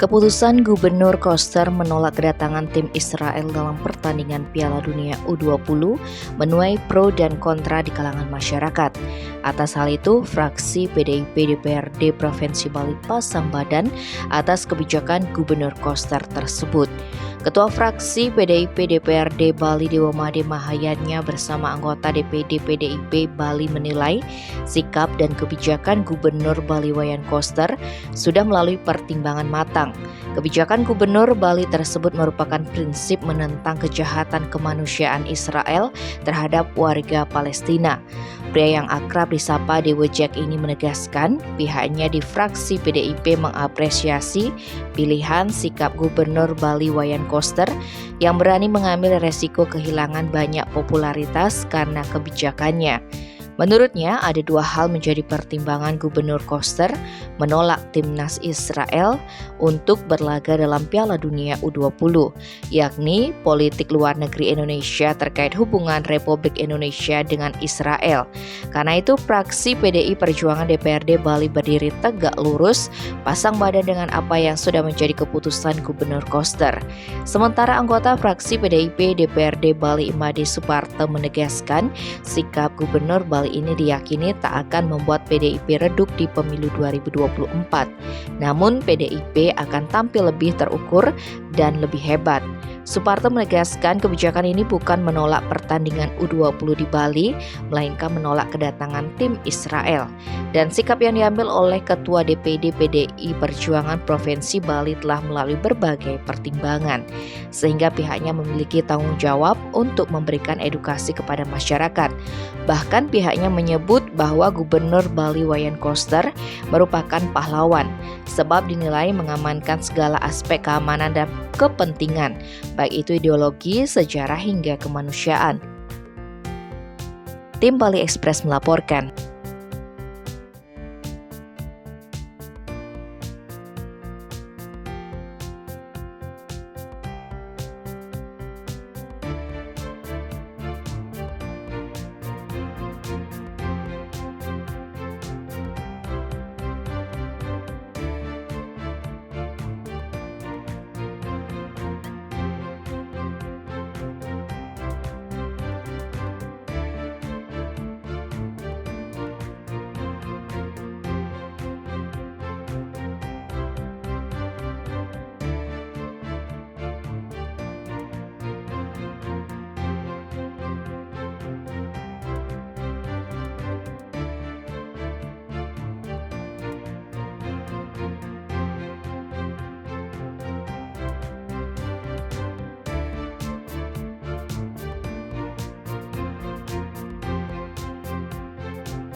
Keputusan Gubernur Koster menolak kedatangan tim Israel dalam pertandingan Piala Dunia U20 menuai pro dan kontra di kalangan masyarakat. Atas hal itu, fraksi PDIP DPRD Provinsi Bali pasang badan atas kebijakan Gubernur Koster tersebut. Ketua fraksi PDIP DPRD Bali Dewamade Mahayanya bersama anggota DPD PDIP Bali menilai sikap dan kebijakan Gubernur Bali Wayan Koster sudah melalui pertimbangan matang. Kebijakan Gubernur Bali tersebut merupakan prinsip menentang kejahatan kemanusiaan Israel terhadap warga Palestina. Pria yang akrab disapa Dewa Jack ini menegaskan pihaknya di fraksi PDIP mengapresiasi pilihan sikap Gubernur Bali Wayan Koster yang berani mengambil resiko kehilangan banyak popularitas karena kebijakannya. Menurutnya, ada dua hal menjadi pertimbangan Gubernur Koster menolak timnas Israel untuk berlaga dalam Piala Dunia U20, yakni politik luar negeri Indonesia terkait hubungan Republik Indonesia dengan Israel. Karena itu, fraksi PDI Perjuangan DPRD Bali berdiri tegak lurus, pasang badan dengan apa yang sudah menjadi keputusan Gubernur Koster. Sementara anggota fraksi PDIP DPRD Bali Imade Suparto menegaskan sikap Gubernur Bali ini diyakini tak akan membuat PDIP redup di pemilu 2024. Namun PDIP akan tampil lebih terukur dan lebih hebat. Suparto menegaskan kebijakan ini bukan menolak pertandingan U20 di Bali, melainkan menolak kedatangan tim Israel. Dan sikap yang diambil oleh Ketua DPD PDI Perjuangan Provinsi Bali telah melalui berbagai pertimbangan, sehingga pihaknya memiliki tanggung jawab untuk memberikan edukasi kepada masyarakat. Bahkan pihaknya menyebut bahwa Gubernur Bali Wayan Koster merupakan pahlawan, sebab dinilai mengamankan segala aspek keamanan dan kepentingan, baik itu ideologi, sejarah hingga kemanusiaan. Tim Bali Express melaporkan.